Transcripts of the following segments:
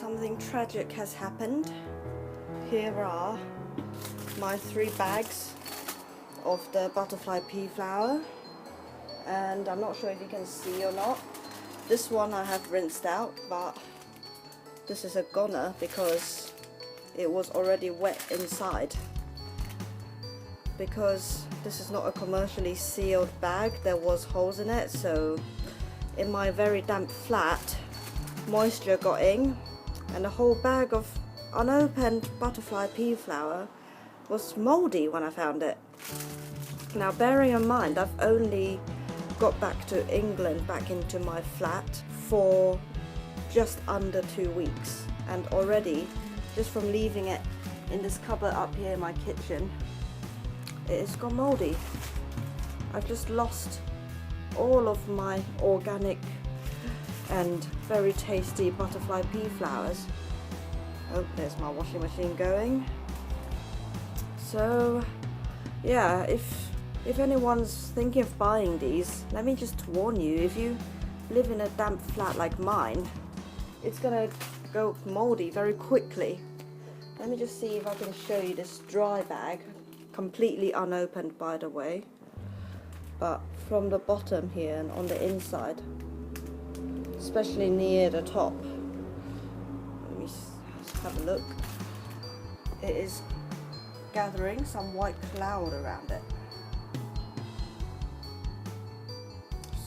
Something tragic has happened. Here are my 3 bags of the butterfly pea flower, and I'm not sure if you can see or not. This one I have rinsed out, but this is a goner because it was already wet inside. Because this is not a commercially sealed bag, there was holes in it, so in my very damp flat, moisture got in and the whole bag of unopened butterfly pea flower was mouldy when I found it. Now, bearing in mind I've only got back to England, back into my flat, for just under 2 weeks, and already, just from leaving it in this cupboard up here in my kitchen, it has gone mouldy. I've just lost all of my organic and very tasty butterfly pea flowers. Oh, there's my washing machine going. So yeah, if anyone's thinking of buying these, let me just warn you, if you live in a damp flat like mine, it's gonna go mouldy very quickly. Let me just see if I can show you this dry bag, completely unopened by the way, but from the bottom here and on the inside, especially near the top, let me have a look, it is gathering some white cloud around it.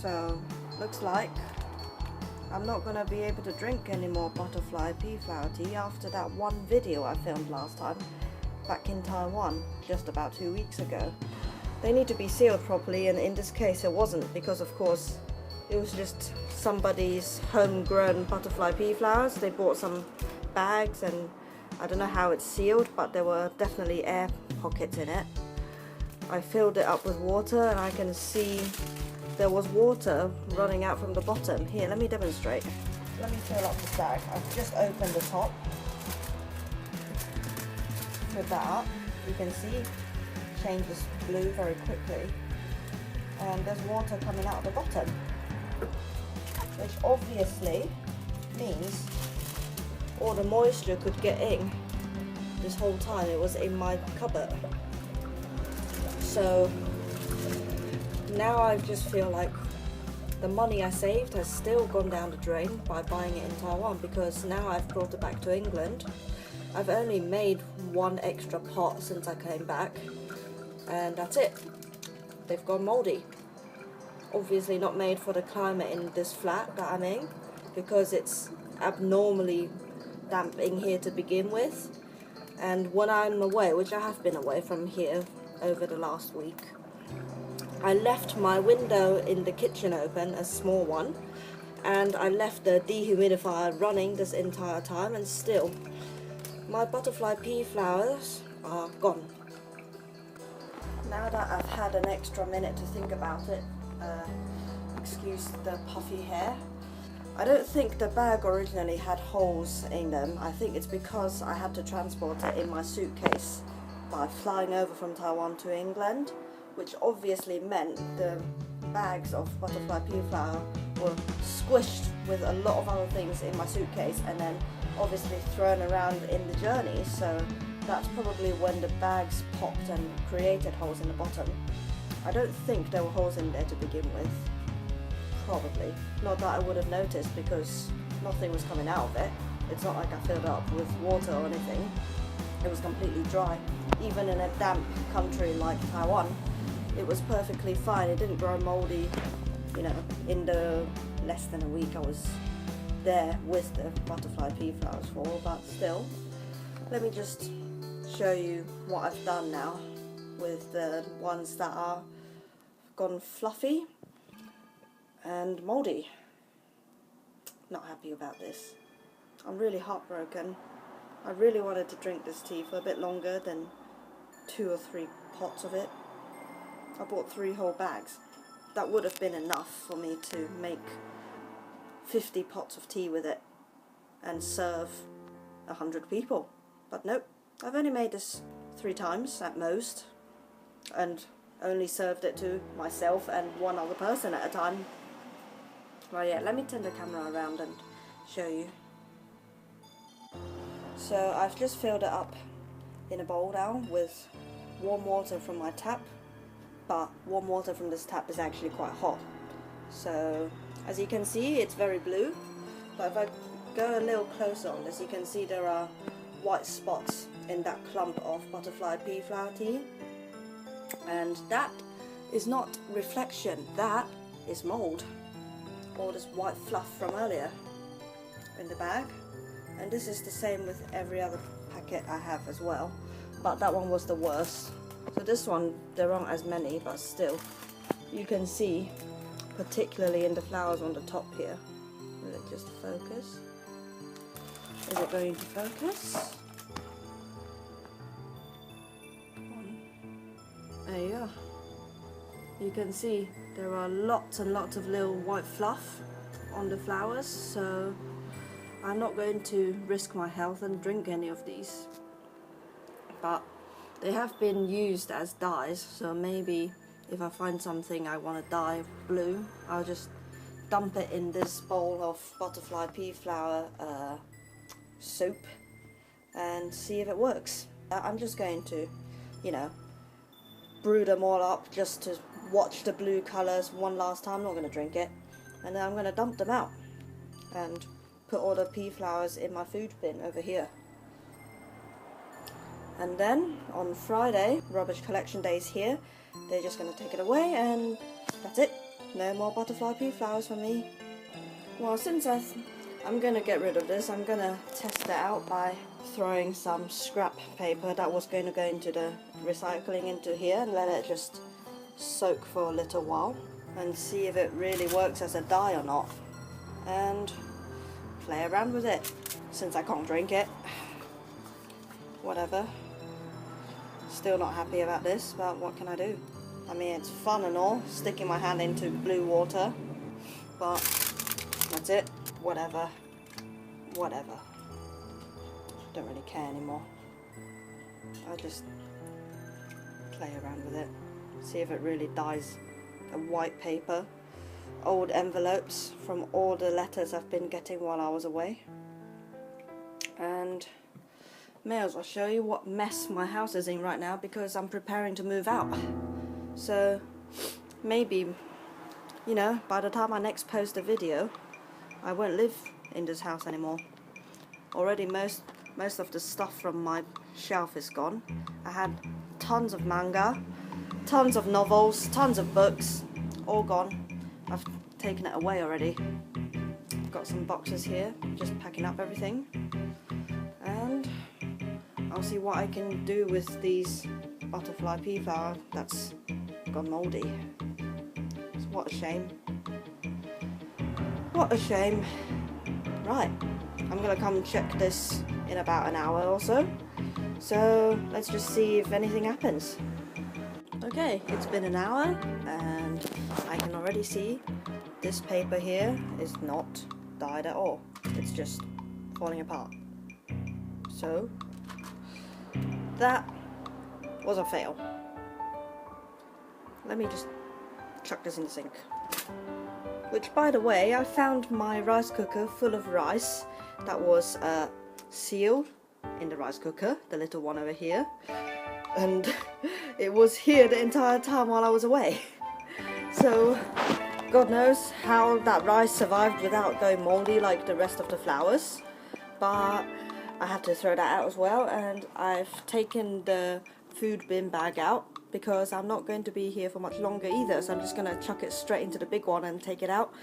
So looks like I'm not going to be able to drink any more butterfly pea flower tea after that one video I filmed last time back in Taiwan just about 2 weeks ago. They need to be sealed properly, and in this case it wasn't, because of course it was just somebody's homegrown butterfly pea flowers. They bought some bags and I don't know how it's sealed, but there were definitely air pockets in it. I filled it up with water and I can see there was water running out from the bottom. Here, let me demonstrate. Let me fill up this bag. I've just opened the top. With that up, you can see it changes blue very quickly. And there's water coming out of the bottom, which obviously means all the moisture could get in this whole time it was in my cupboard. So now I just feel like the money I saved has still gone down the drain by buying it in Taiwan, because now I've brought it back to England. I've only made 1 extra pot since I came back, and that's it. They've gone mouldy. Obviously not made for the climate in this flat that I'm in, because it's abnormally damp in here to begin with. And when I'm away, which I have been away from here over the last week, I left my window in the kitchen open, a small one, and I left the dehumidifier running this entire time, and still my butterfly pea flowers are gone. Now that I've had an extra minute to think about it, excuse the puffy hair, I don't think the bag originally had holes in them. I think it's because I had to transport it in my suitcase by flying over from Taiwan to England, which obviously meant the bags of butterfly pea flower were squished with a lot of other things in my suitcase and then obviously thrown around in the journey. So that's probably when the bags popped and created holes in the bottom. I don't think there were holes in there to begin with. Probably. Not that I would have noticed, because nothing was coming out of it. It's not like I filled it up with water or anything. It was completely dry. Even in a damp country like Taiwan, it was perfectly fine. It didn't grow mouldy, you know, in the less than a week I was there with the butterfly pea flowers for, but still. Let me just show you what I've done now with the ones that are gone fluffy and mouldy. Not happy about this. I'm really heartbroken. I really wanted to drink this tea for a bit longer than 2 or 3 pots of it. I bought 3 whole bags. That would have been enough for me to make 50 pots of tea with it and serve 100 people. But nope, I've only made this 3 times at most, and only served it to myself and 1 other person at a time. Right, yeah, let me turn the camera around and show you. So I've just filled it up in a bowl now with warm water from my tap, but warm water from this tap is actually quite hot. So as you can see, it's very blue, but if I go a little closer on this, you can see there are white spots in that clump of butterfly pea flower tea, and that is not reflection, that is mold, all this white fluff from earlier in the bag. And this is the same with every other packet I have as well, but that one was the worst. So this one, there aren't as many, but still you can see, particularly in the flowers on the top here. Will it just focus? Is it going to focus? There you are. You can see there are lots and lots of little white fluff on the flowers, so I'm not going to risk my health and drink any of these. But they have been used as dyes, so maybe if I find something I want to dye blue, I'll just dump it in this bowl of butterfly pea flower soup and see if it works. I'm just going to, you know, brew them all up just to watch the blue colours one last time. I'm not going to drink it, and then I'm going to dump them out and put all the pea flowers in my food bin over here. And then on Friday, rubbish collection day is here, they're just going to take it away, and that's it. No more butterfly pea flowers for me. Well, since I'm going to get rid of this, I'm going to test it out by throwing some scrap paper that was going to go into the recycling into here and let it just soak for a little while and see if it really works as a dye or not, and play around with it since I can't drink it. Whatever. Still not happy about this, but what can I do? I mean, it's fun and all, sticking my hand into blue water, but that's it. Whatever. Whatever. Don't really care anymore. I'll just play around with it. See if it really dyes a white paper. Old envelopes from all the letters I've been getting while I was away. And may as well show you what mess my house is in right now, because I'm preparing to move out. So maybe, you know, by the time I next post a video, I won't live in this house anymore. Already most of the stuff from my shelf is gone. I had tons of manga, tons of novels, tons of books, all gone. I've taken it away already. Got some boxes here, just packing up everything. And I'll see what I can do with these butterfly pea flower that's gone mouldy. So what a shame. What a shame. Right, I'm gonna come check this in about an hour or so. So let's just see if anything happens. Okay, it's been an hour and I can already see this paper here is not dyed at all. It's just falling apart. So that was a fail. Let me just chuck this in the sink. Which, by the way, I found my rice cooker full of rice that was sealed in the rice cooker, the little one over here, and it was here the entire time while I was away. So God knows how that rice survived without going mouldy like the rest of the flowers, but I had to throw that out as well. And I've taken the food bin bag out because I'm not going to be here for much longer either, so I'm just going to chuck it straight into the big one and take it out,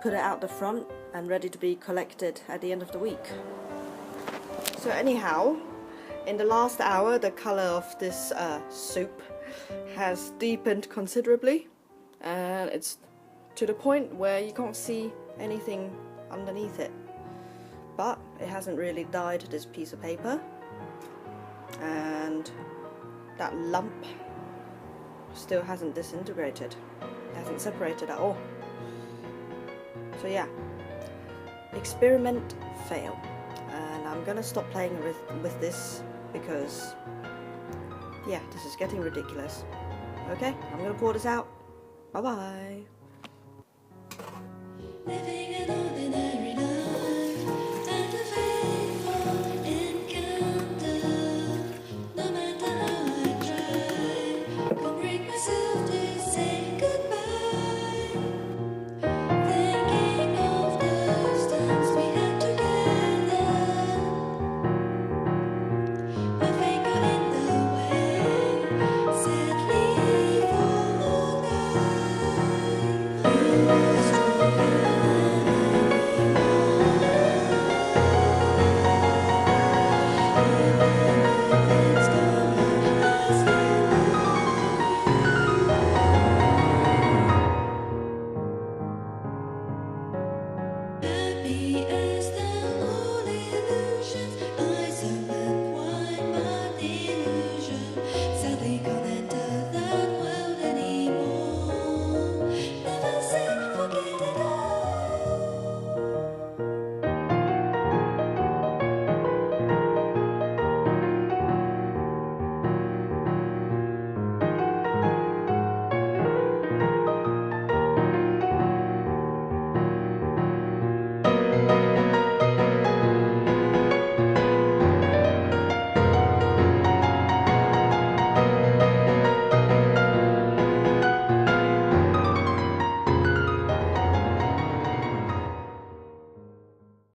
put it out the front and ready to be collected at the end of the week. So anyhow, in the last hour the colour of this soup has deepened considerably, and it's to the point where you can't see anything underneath it. But it hasn't really dyed this piece of paper, and that lump still hasn't disintegrated. It hasn't separated at all. So yeah, experiment fail, and I'm gonna stop playing with this because yeah, this is getting ridiculous. Okay, I'm gonna pour this out. Bye bye.